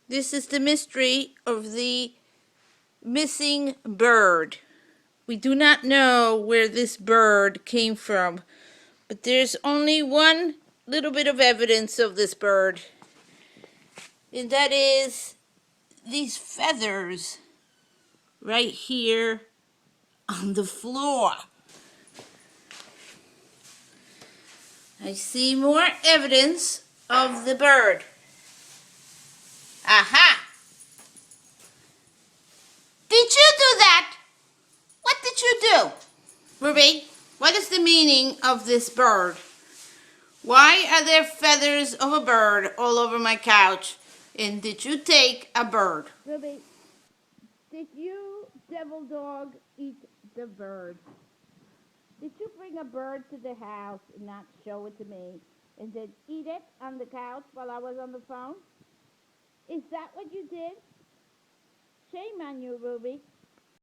This is the mystery of the missing bird. We do not know where this bird came from, but there's only one little bit of evidence of this bird, and that is these feathers right here on the floor. I see more evidence of the bird. Aha! Did you do that? What did you do? Ruby, what is the meaning of this bird? Why are there feathers of a bird all over my couch? And did you take a bird? Ruby, did you, devil dog, eat the bird? Did you bring a bird to the house and not show it to me and then eat it on the couch while I was on the phone? Is that what you did? Shame on you, Ruby.